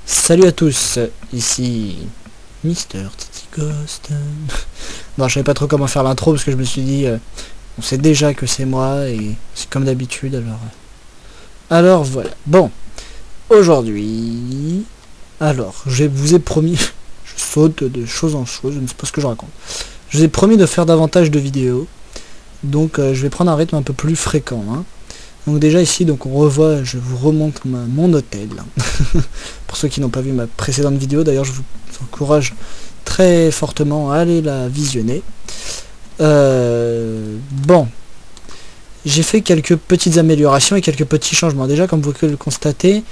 Salut à tous, ici Mister Titi Ghost. Bon, je savais pas trop comment faire l'intro parce que je me suis dit, on sait déjà que c'est moi et c'est comme d'habitude, alors voilà. Bon, aujourd'hui, je vous ai promis, je saute de chose en chose, je ne sais pas ce que je raconte. Je vous ai promis de faire davantage de vidéos, donc je vais prendre un rythme un peu plus fréquent, hein. Donc déjà ici, donc on revoit, je vous remonte mon hôtel. Pour ceux qui n'ont pas vu ma précédente vidéo, d'ailleurs je vous encourage très fortement à aller la visionner. Bon, j'ai fait quelques petites améliorations et quelques petits changements. Déjà, comme vous pouvez le constater,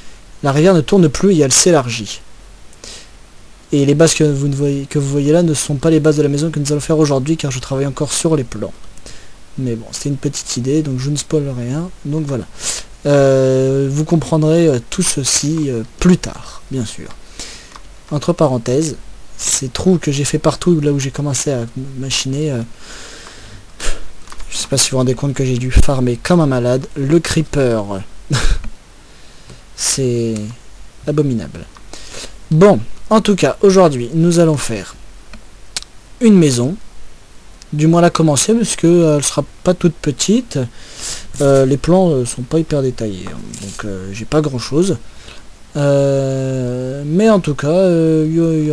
la rivière ne tourne plus et elle s'élargit. Et les bases que vous voyez là ne sont pas les bases de la maison que nous allons faire aujourd'hui, car je travaille encore sur les plans. Mais bon, c'était une petite idée, donc je ne spoil rien. Donc voilà. Vous comprendrez tout ceci plus tard, bien sûr. Entre parenthèses, ces trous que j'ai fait partout, là où j'ai commencé à machiner, je sais pas si vous vous rendez compte que j'ai dû farmer comme un malade. Le creeper. C'est abominable. Bon, en tout cas, aujourd'hui, nous allons faire une maison. Du moins la commencer parce que elle sera pas toute petite. Les plans sont pas hyper détaillés, hein, donc j'ai pas grand chose. Mais en tout cas, il y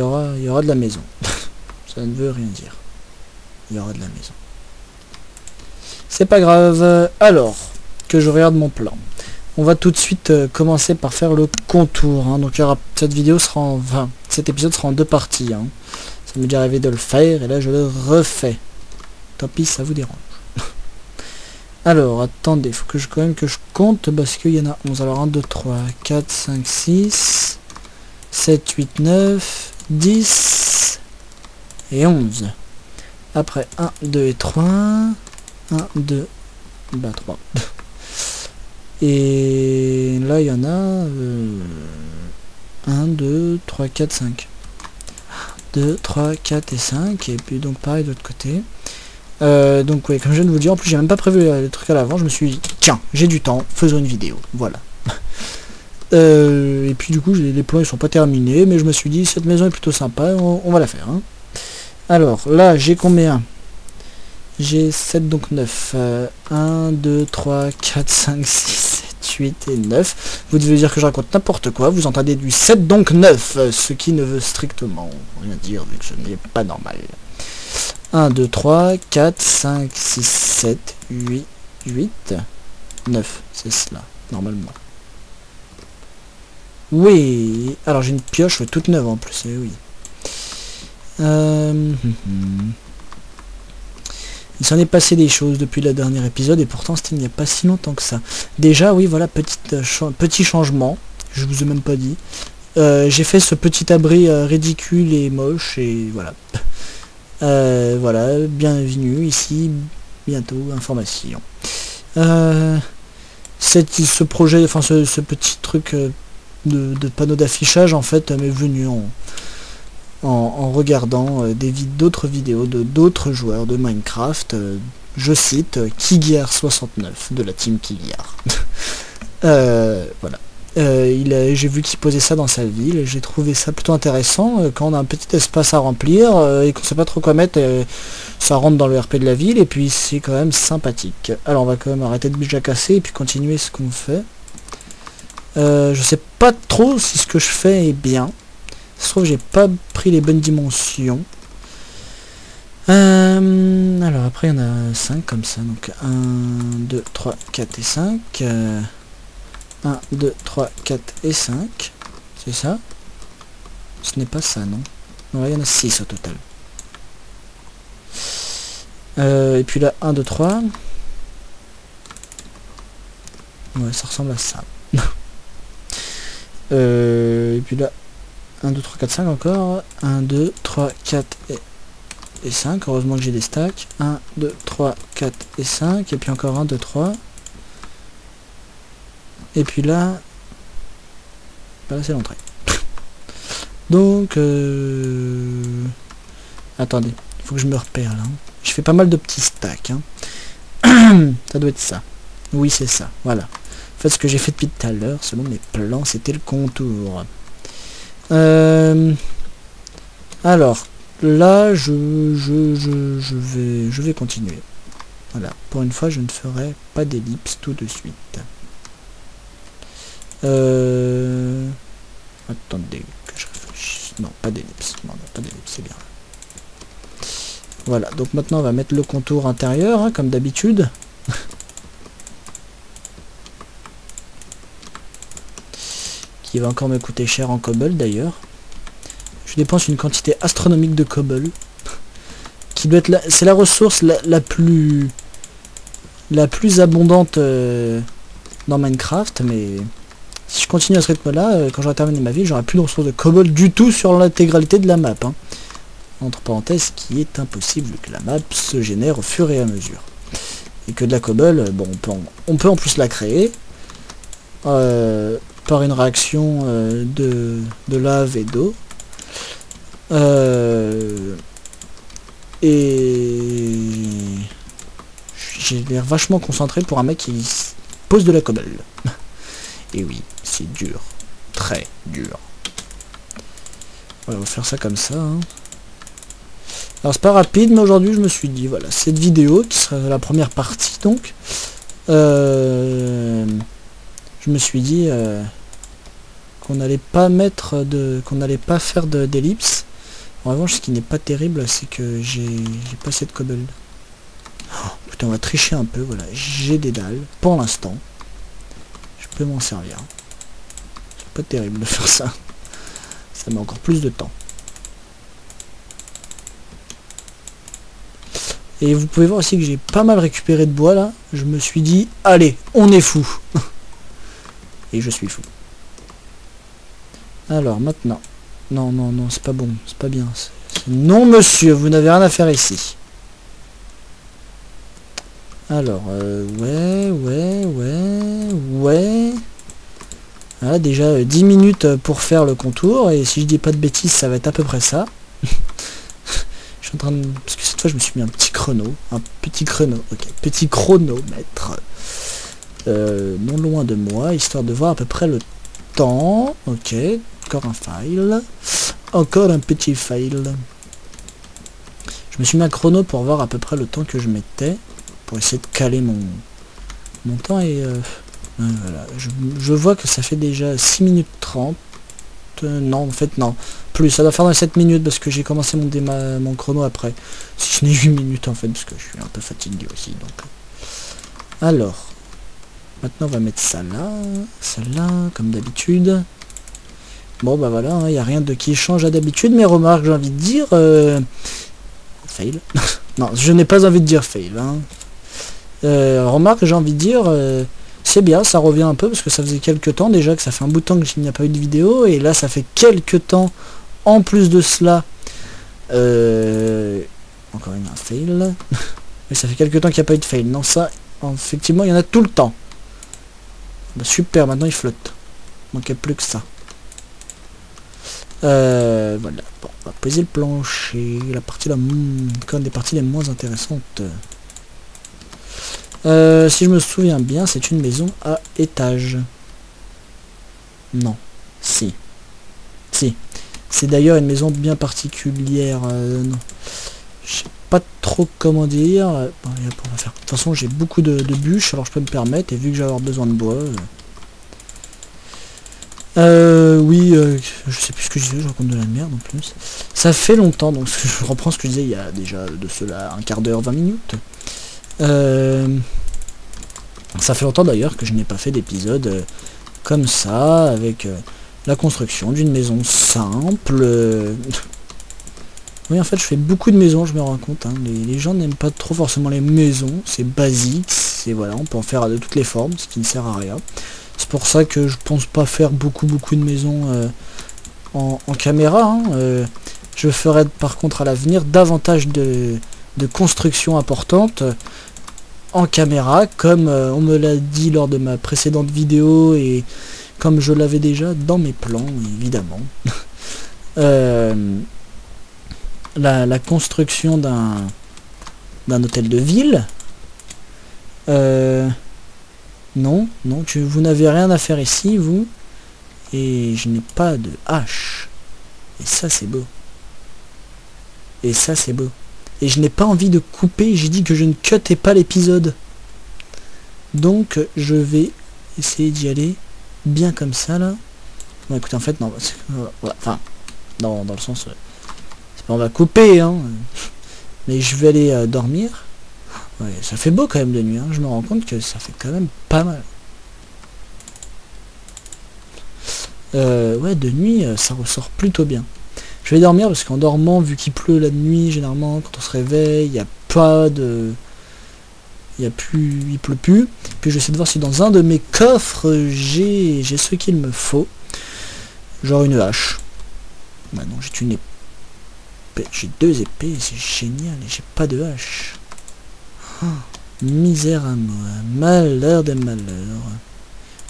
aura de la maison. Ça ne veut rien dire. Il y aura de la maison. C'est pas grave. Alors que je regarde mon plan. On va tout de suite commencer par faire le contour. Hein. Donc cette vidéo sera cet épisode sera en deux parties. Hein. Ça m'est déjà arrivé de le faire et là je le refais. Tant pis, ça vous dérange. Alors, attendez, il faut que quand même que je compte parce qu'il y en a 11. Alors 1, 2, 3, 4, 5, 6, 7, 8, 9, 10 et 11. Après 1, 2 et 3. 1, 2, bah 3. Et là il y en a 1, 2, 3, 4, 5. 2, 3, 4 et 5, et puis donc pareil de l'autre côté. Donc oui, comme je viens de vous dire, en plus j'ai même pas prévu le truc à l'avant, je me suis dit, tiens, j'ai du temps, faisons une vidéo, voilà. Et puis du coup, les plans ils sont pas terminés, mais je me suis dit, cette maison est plutôt sympa, on va la faire. Hein. Alors, là, j'ai combien? J'ai 7, donc 9. 1, 2, 3, 4, 5, 6, 7, 8 et 9. Vous devez dire que je raconte n'importe quoi. Vous entendez du 7, donc 9. Ce qui ne veut strictement rien dire, vu que ce n'est pas normal. 1, 2, 3, 4, 5, 6, 7, 8, 8, 9. C'est cela, normalement. Oui. Alors j'ai une pioche toute neuve en plus, et oui. Il s'en est passé des choses depuis le dernier épisode et pourtant c'était il n'y a pas si longtemps que ça. Déjà oui voilà, petit changement, je vous ai même pas dit. J'ai fait ce petit abri ridicule et moche et voilà. Voilà, bienvenue ici, bientôt, information. Ce projet, enfin ce petit truc de panneau d'affichage en fait m'est venu en regardant d'autres vidéos de d'autres joueurs de Minecraft, je cite Kigiar69 de la team Kigiar. Voilà. J'ai vu qu'il posait ça dans sa ville et j'ai trouvé ça plutôt intéressant. Quand on a un petit espace à remplir et qu'on sait pas trop quoi mettre, ça rentre dans le RP de la ville et puis c'est quand même sympathique. Alors on va quand même arrêter de jacasser et puis continuer ce qu'on fait. Je sais pas trop si ce que je fais est bien. Ça se trouve j'ai pas pris les bonnes dimensions. Alors après il y en a 5 comme ça. Donc 1, 2, 3, 4 et 5. 1, 2, 3, 4 et 5. C'est ça? Ce n'est pas ça, non? Non, là il y en a 6 au total. Et puis là 1, 2, 3. Ouais, ça ressemble à ça. Et puis là 1, 2, 3, 4, 5 encore. 1, 2, 3, 4 et 5. Heureusement que j'ai des stacks. 1, 2, 3, 4 et 5. Et puis encore 1, 2, 3. Et puis là... Bah là c'est l'entrée. Donc... Attendez, il faut que je me repère là. Je fais pas mal de petits stacks. Hein. Ça doit être ça. Oui c'est ça, voilà. En fait, ce que j'ai fait depuis tout à l'heure, selon mes plans, c'était le contour. Alors, là, je vais continuer. Voilà, pour une fois, je ne ferai pas d'ellipse tout de suite. Attendez, que je réfléchisse. Non, pas d'ellipse. Non, pas d'ellipse, c'est bien. Voilà, donc maintenant, on va mettre le contour intérieur, hein, comme d'habitude. Qui va encore me coûter cher en cobble, d'ailleurs. Je dépense une quantité astronomique de cobble. Qui doit être c'est la ressource la plus abondante dans Minecraft, mais si je continue à ce rythme-là, quand j'aurai terminé ma vie, j'aurai plus de ressources de cobble du tout sur l'intégralité de la map. Hein. Entre parenthèses, qui est impossible que la map se génère au fur et à mesure. Et que de la cobble, bon, on peut en plus la créer par une réaction de lave et d'eau. Et j'ai l'air vachement concentré pour un mec qui pose de la cobble. Et oui, c'est dur. Très dur. Voilà, on va faire ça comme ça. Hein. Alors c'est pas rapide, mais aujourd'hui je me suis dit, voilà, cette vidéo, qui sera la première partie donc, je me suis dit qu'on n'allait pas faire d'ellipse. En revanche, ce qui n'est pas terrible, c'est que j'ai pas assez de cobble. Oh, putain, on va tricher un peu, voilà. J'ai des dalles, pour l'instant. Je peux m'en servir. C'est pas terrible de faire ça. Ça met encore plus de temps. Et vous pouvez voir aussi que j'ai pas mal récupéré de bois, là. Je me suis dit, allez, on est fou. Et je suis fou. Alors, maintenant... Non, non, non, c'est pas bon, c'est pas bien. Non, monsieur, vous n'avez rien à faire ici. Alors, ouais. Voilà, déjà 10 minutes pour faire le contour, et si je dis pas de bêtises, ça va être à peu près ça. Je suis en train de... Parce que cette fois, je me suis mis un petit chrono, ok, petit chronomètre. Non loin de moi, histoire de voir à peu près le temps, ok. Encore un file. Encore un petit file. Je me suis mis un chrono pour voir à peu près le temps que je mettais. Pour essayer de caler mon temps. Et voilà. Je vois que ça fait déjà 6 minutes 30. Non, en fait, non. Plus, ça doit faire dans les 7 minutes parce que j'ai commencé mon chrono après. Si ce n'est 8 minutes en fait, parce que je suis un peu fatigué aussi. Donc. Alors. Maintenant, on va mettre ça là, comme d'habitude. Bon bah voilà, il n'y a rien de qui change à d'habitude, mais remarque, j'ai envie de dire... fail. Non, je n'ai pas envie de dire fail. Hein. Remarque, j'ai envie de dire... c'est bien, ça revient un peu, parce que ça faisait quelques temps déjà, que ça fait un bout de temps qu'il n'y a pas eu de vidéo, et là ça fait quelques temps, en plus de cela... Encore un fail. Mais ça fait quelques temps qu'il n'y a pas eu de fail. Non, ça, effectivement, il y en a tout le temps. Bah, super, maintenant il flotte. Il manquait plus que ça. Voilà, bon, on va poser le plancher, la partie là, quand même des parties les moins intéressantes. Si je me souviens bien, c'est une maison à étage. Non, si. C'est d'ailleurs une maison bien particulière. Non. Je sais pas trop comment dire. Bon, on va faire. De toute façon, j'ai beaucoup de bûches, alors je peux me permettre, et vu que j'ai avoir besoin de bois... oui, je sais plus ce que je disais, je raconte de la merde en plus. Ça fait longtemps, donc je reprends ce que je disais il y a déjà de cela un quart d'heure, 20 minutes. Ça fait longtemps d'ailleurs que je n'ai pas fait d'épisode comme ça, avec la construction d'une maison simple. Oui, en fait, je fais beaucoup de maisons, je me rends compte. Hein. Les gens n'aiment pas trop forcément les maisons, c'est basique, c'est voilà, on peut en faire de toutes les formes, ce qui ne sert à rien. C'est pour ça que je pense pas faire beaucoup de maisons en caméra. Hein. Je ferai par contre à l'avenir davantage de constructions importantes en caméra, comme on me l'a dit lors de ma précédente vidéo et comme je l'avais déjà dans mes plans, évidemment. La construction d'un hôtel de ville. Non, non, vous n'avez rien à faire ici, vous. Et je n'ai pas de hache. Et ça, c'est beau. Et ça, c'est beau. Et je n'ai pas envie de couper, j'ai dit que je ne cutais pas l'épisode. Donc, je vais essayer d'y aller bien comme ça, là. Bon, écoute, en fait, non. Voilà, enfin, dans le sens... c'est pas on va couper, hein. Mais je vais aller dormir. Ouais, ça fait beau quand même de nuit, hein. Je me rends compte que ça fait quand même pas mal. Ouais, de nuit, ça ressort plutôt bien. Je vais dormir parce qu'en dormant, vu qu'il pleut la nuit, généralement, quand on se réveille, il n'y a pas de... il pleut plus. Puis je vais essayer de voir si dans un de mes coffres, j'ai ce qu'il me faut. Genre une hache. Bah non, j'ai une épée. J'ai 2 épées, c'est génial, et j'ai pas de hache. Oh, misère à moi, malheur des malheurs.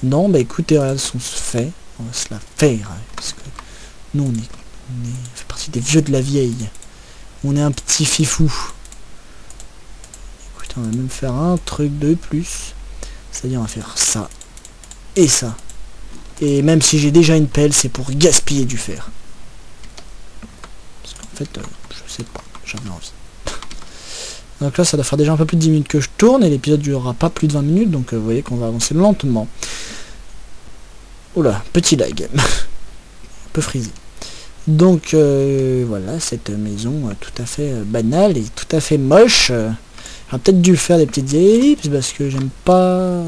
Non, bah écoutez, elles sont faites. On va se la faire. Parce que nous, on fait partie des vieux de la vieille. On est un petit fifou. Écoutez, on va même faire un truc de plus. C'est-à-dire, on va faire ça. Et ça. Et même si j'ai déjà une pelle, c'est pour gaspiller du fer. Parce qu'en fait, je sais pas. J'avais envie. Donc là, ça doit faire déjà un peu plus de 10 minutes que je tourne. Et l'épisode durera pas plus de 20 minutes. Donc vous voyez qu'on va avancer lentement. Oula, petit lag. Un peu frisé. Donc voilà, cette maison tout à fait banale et tout à fait moche. J'aurais peut-être dû faire des petites ellipses parce que j'aime pas...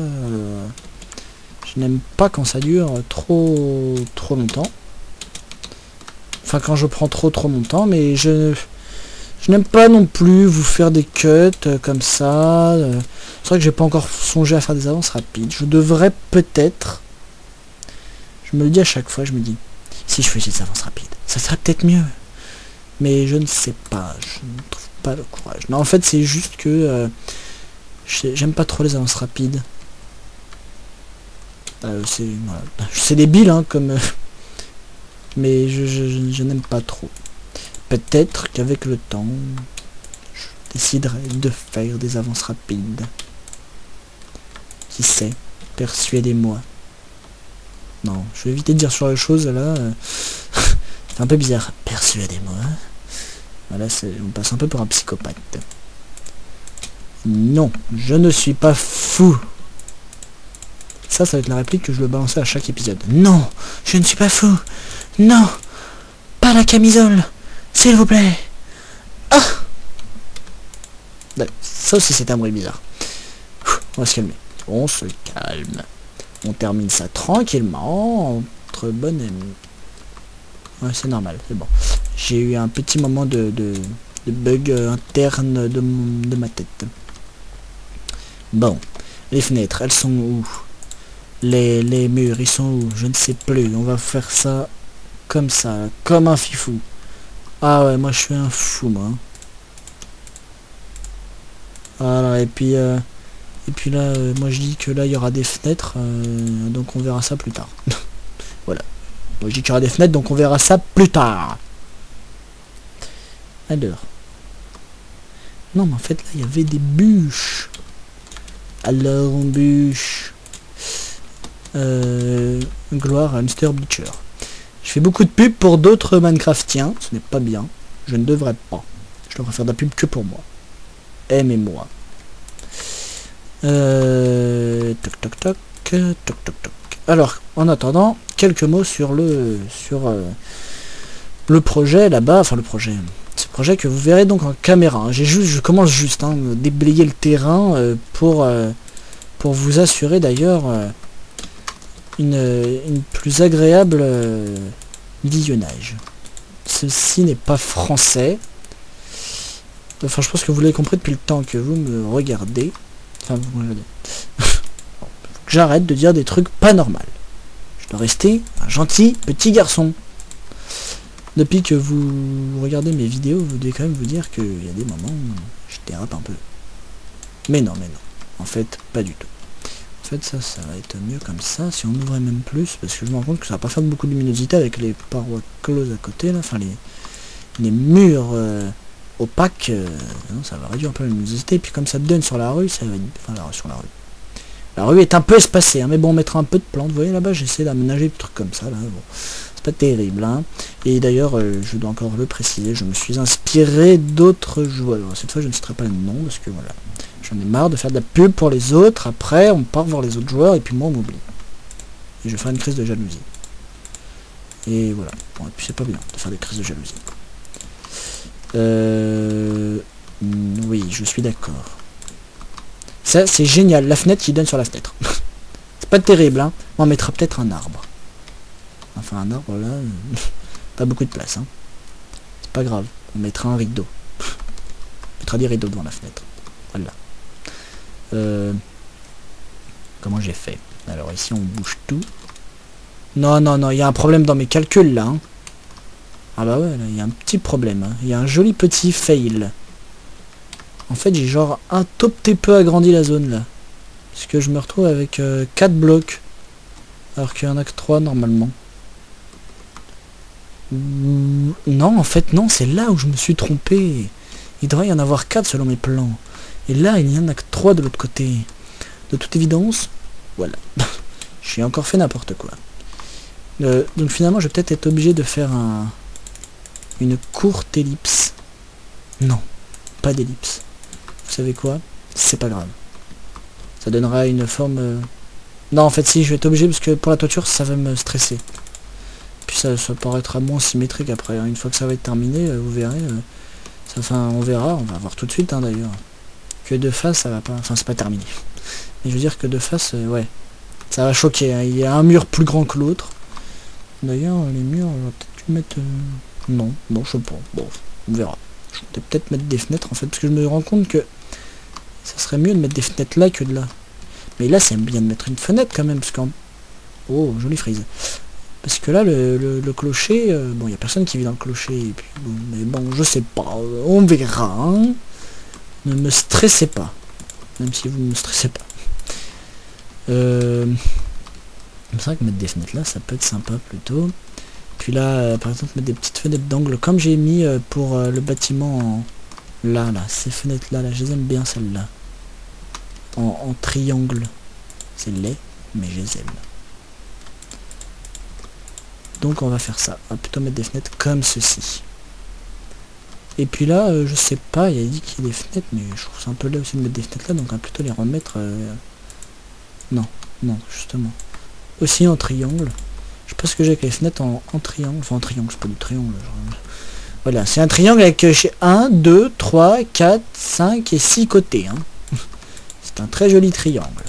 je n'aime pas quand ça dure trop longtemps. Enfin, quand je prends trop longtemps, mais je n'aime pas non plus vous faire des cuts comme ça. C'est vrai que j'ai pas encore songé à faire des avances rapides. Je devrais peut-être... Je me le dis à chaque fois, je me dis, si je faisais des avances rapides, ça serait peut-être mieux. Mais je ne sais pas, je ne trouve pas le courage. Non, en fait, c'est juste que j'aime pas trop les avances rapides. C'est débile, hein, comme... mais je n'aime pas trop. Peut-être qu'avec le temps, je déciderai de faire des avances rapides. Qui sait, persuadez-moi. Non, je vais éviter de dire sur les choses là. C'est un peu bizarre. Persuadez-moi. Voilà, on passe un peu pour un psychopathe. Non, je ne suis pas fou. Ça va être la réplique que je vais balancer à chaque épisode. Non, je ne suis pas fou. Non, pas la camisole. S'il vous plaît. Ah, ça aussi c'est un bruit bizarre. On va se calmer. On se calme. On termine ça tranquillement, entre bonnes amies. Ouais, c'est normal, c'est bon. J'ai eu un petit moment de bug interne de ma tête. Bon, les fenêtres, elles sont où? Les murs, ils sont où? Je ne sais plus. On va faire ça, comme un fifou. Ah ouais, moi je suis un fou, moi. Voilà, et puis là, moi je dis que là il y aura des fenêtres, donc on verra ça plus tard. Voilà. Moi je dis qu'il y aura des fenêtres, donc on verra ça plus tard. Alors. Non mais en fait là il y avait des bûches. Alors on bûche. Gloire à Mr. Bleacher. Je fais beaucoup de pubs pour d'autres Minecraftiens, ce n'est pas bien. Je ne devrais pas. Je devrais faire de la pub que pour moi. Aimez-moi. Toc toc toc toc toc toc. Alors, en attendant, quelques mots sur le projet là-bas, enfin le projet. Ce projet que vous verrez donc en caméra. Je commence juste à déblayer le terrain pour vous assurer d'ailleurs une plus agréable visionnage. Ceci n'est pas français. Enfin, je pense que vous l'avez compris depuis le temps que vous me regardez. Enfin, vous me regardez. Faut que j'arrête de dire des trucs pas normaux. Je dois rester un gentil petit garçon. Depuis que vous regardez mes vidéos, vous devez quand même vous dire qu'il y a des moments où je dérape un peu. Mais non. En fait, pas du tout. En fait, ça va être mieux comme ça, si on ouvrait même plus, parce que je me rends compte que ça va pas faire beaucoup de luminosité avec les parois closes à côté, là, enfin les murs opaques, non, ça va réduire un peu la luminosité, et puis comme ça donne sur la rue, ça va... Enfin, sur la rue. La rue est un peu espacée, hein, mais bon, on mettra un peu de plantes. Vous voyez là-bas, j'essaie d'aménager des trucs comme ça. Là, bon. C'est pas terrible. Hein. Et d'ailleurs, je dois encore le préciser, je me suis inspiré d'autres joueurs. Cette fois, je ne citerai pas le nom, parce que voilà. J'en ai marre de faire de la pub pour les autres. Après, on part voir les autres joueurs, et puis moi, on m'oublie. Et je ferai une crise de jalousie. Et voilà. Bon, et puis c'est pas bien de faire des crises de jalousie. Oui, je suis d'accord. Ça, c'est génial. La fenêtre qui donne sur la fenêtre. C'est pas terrible, hein. On mettra peut-être un arbre. Enfin, un arbre, là, pas beaucoup de place, hein. C'est pas grave. On mettra un rideau. On mettra des rideaux devant la fenêtre. Voilà. Comment j'ai fait? Alors, ici, on bouge tout. Non, non, non, il y a un problème dans mes calculs, là, hein. Ah bah ouais, là, il y a un petit problème, hein. Il y a un joli petit fail. En fait, j'ai genre un tout petit peu agrandi la zone, là. Parce que je me retrouve avec 4 blocs. Alors qu'il y en a que 3, normalement. Non, en fait, non, c'est là où je me suis trompé. Il devrait y en avoir 4 selon mes plans. Et là, il n'y en a que 3 de l'autre côté. De toute évidence, voilà. J'ai encore fait n'importe quoi. Donc finalement, je vais peut-être être obligé de faire une courte ellipse. Non, pas d'ellipse. Vous savez quoi? C'est pas grave. Ça donnera une forme... Non, en fait, si, je vais être obligé, parce que pour la toiture, ça va me stresser. Puis ça paraîtra moins symétrique après. Hein. Une fois que ça va être terminé, vous verrez. Enfin, on verra, on va voir tout de suite, hein, d'ailleurs. Que de face, ça va pas... Enfin, c'est pas terminé. Mais je veux dire que de face, ouais. Ça va choquer. Hein. Il y a un mur plus grand que l'autre. D'ailleurs, les murs, on va peut-être mettre... Non, je sais pas. Bon, on verra. Je vais peut-être mettre des fenêtres, en fait, parce que je me rends compte que ça serait mieux de mettre des fenêtres là que de là. Mais là, c'est bien de mettre une fenêtre, quand même, parce qu'en... Oh, jolie frise. Parce que là, le clocher... bon, il n'y a personne qui vit dans le clocher, et puis, bon, mais bon, je sais pas. On verra, hein. Ne me stressez pas. Même si vous ne me stressez pas. C'est vrai que mettre des fenêtres là, ça peut être sympa plutôt. Puis là, par exemple, mettre des petites fenêtres d'angle, comme j'ai mis pour le bâtiment en... Là, ces fenêtres-là, je les aime bien, celles-là. En triangle. C'est laid, mais je les aime. Donc on va faire ça. On va plutôt mettre des fenêtres comme ceci. Et puis là, je sais pas, il a dit qu'il y a des fenêtres, mais je trouve ça un peu laid aussi de mettre des fenêtres là, donc on va plutôt les remettre... Non, justement. Aussi en triangle. Je sais pas ce que j'ai avec les fenêtres en triangle. Enfin en triangle, c'est pas du triangle. Genre... Voilà, c'est un triangle avec 1, 2, 3, 4, 5 et 6 côtés. Hein. C'est un très joli triangle.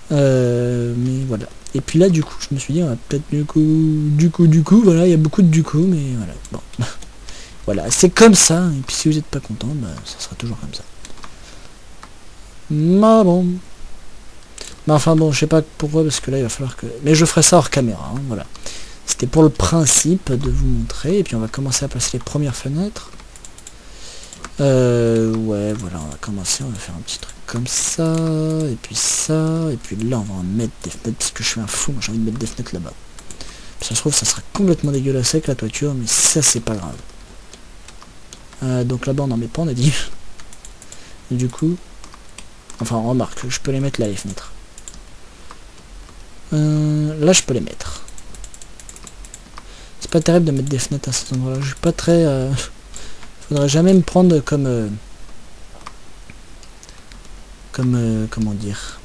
Mais voilà. Et puis là, du coup, je me suis dit, on va peut-être du coup, voilà, il y a beaucoup de du coup, mais voilà. Bon. Voilà, c'est comme ça. Et puis si vous n'êtes pas content, bah, ça sera toujours comme ça. Mais bon. Mais enfin bon, je sais pas pourquoi, parce que là, il va falloir que... Mais je ferai ça hors caméra, hein, voilà. C'était pour le principe de vous montrer. Et puis on va commencer à placer les premières fenêtres. Ouais, voilà, on va commencer, on va faire un petit truc comme ça, et puis ça, et puis là on va en mettre des fenêtres, parce que je suis un fou, j'ai envie de mettre des fenêtres là-bas. Ça se trouve, ça sera complètement dégueulasse avec la toiture, mais ça c'est pas grave. Donc là-bas on n'en met pas, on a dit. Et du coup, enfin remarque, je peux les mettre là les fenêtres. Là je peux les mettre. C'est pas terrible de mettre des fenêtres à cet endroit-là, je suis pas très... Faudrait jamais me prendre comme... comment dire...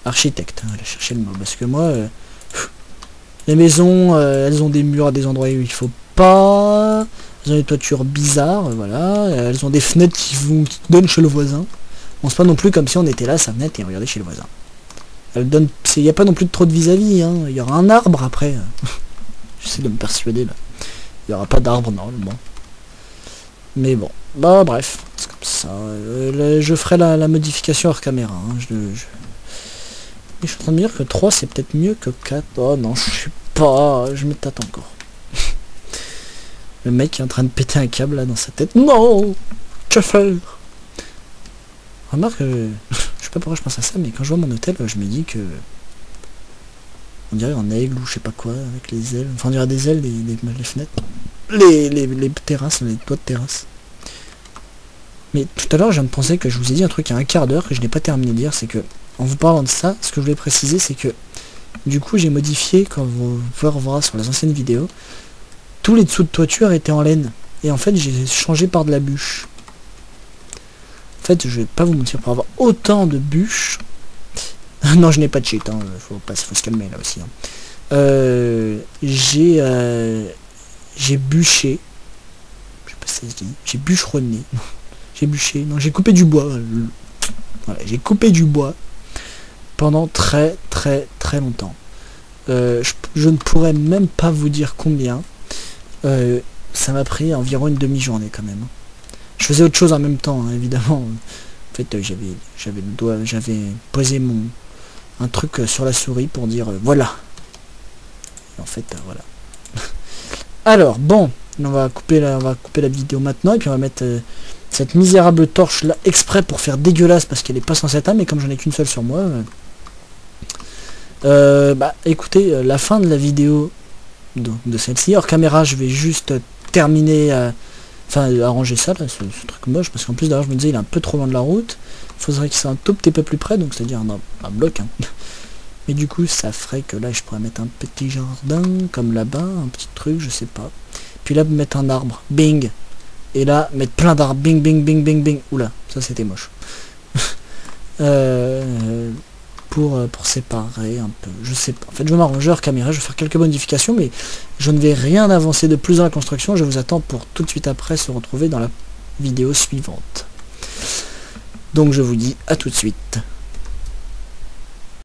Architecte, hein, aller chercher le mot. Parce que moi, les maisons, elles ont des murs à des endroits où il faut pas. Elles ont des toitures bizarres, voilà. Elles ont des fenêtres qui donnent chez le voisin. Bon, c'est pas non plus comme si on était là, sa fenêtre, et on regardait chez le voisin. Il n'y a pas non plus trop de vis-à-vis, hein. Il y aura un arbre après. J'essaie de me persuader, là. Il n'y aura pas d'arbre normalement. Mais bon. Bah bref. C'est comme ça. Je ferai la modification hors caméra. Hein. Mais je suis en train de me dire que 3 c'est peut-être mieux que 4. Oh non, je sais pas. Je me tâte encore. Le mec est en train de péter un câble là dans sa tête. Non. Que faire? Remarque, je sais pas pourquoi je pense à ça, mais quand je vois mon hôtel, je me dis que... On dirait un aigle ou je sais pas quoi, avec les ailes. Enfin, on dirait des ailes, les fenêtres. Les terrasses, les toits de terrasse. Mais tout à l'heure, je viens de penser que je vous ai dit un truc il y a un quart d'heure que je n'ai pas terminé de dire, c'est que, en vous parlant de ça, ce que je voulais préciser, c'est que, du coup, j'ai modifié, comme vous pouvez revoir sur les anciennes vidéos, tous les dessous de toiture étaient en laine. Et en fait, j'ai changé par de la bûche. En fait, je vais pas vous mentir, pour avoir autant de bûches... non, je n'ai pas de cheat, hein, faut se calmer là aussi. Hein. J'ai bûché. Je sais pas si ça se dit. J'ai bûcheronné. J'ai bûché. Non, j'ai coupé du bois. Voilà, j'ai coupé du bois pendant très longtemps. Je ne pourrais même pas vous dire combien. Ça m'a pris environ une demi-journée quand même. Je faisais autre chose en même temps, hein, évidemment. En fait, j'avais posé un truc sur la souris pour dire voilà. Et en fait, voilà. Alors, bon, on va couper la vidéo maintenant et puis on va mettre cette misérable torche là exprès pour faire dégueulasse parce qu'elle est pas censée être, mais comme j'en ai qu'une seule sur moi. Bah, écoutez, la fin de la vidéo de celle-ci, hors caméra, je vais juste terminer, arranger ça là, ce truc moche, parce qu'en plus d'ailleurs je me disais il est un peu trop loin de la route. Il faudrait qu'il soit un tout petit peu plus près, donc c'est-à-dire un bloc. Hein. Mais du coup, ça ferait que là, je pourrais mettre un petit jardin, comme là-bas, un petit truc, je sais pas. Puis là, mettre un arbre, bing. Et là, mettre plein d'arbres, bing, bing, bing, bing, bing. Oula, ça c'était moche. Pour séparer un peu, je sais pas. En fait, je vais m'arranger hors caméra, je vais faire quelques modifications, mais je ne vais rien avancer de plus dans la construction. Je vous attends pour tout de suite après se retrouver dans la vidéo suivante. Donc je vous dis à tout de suite.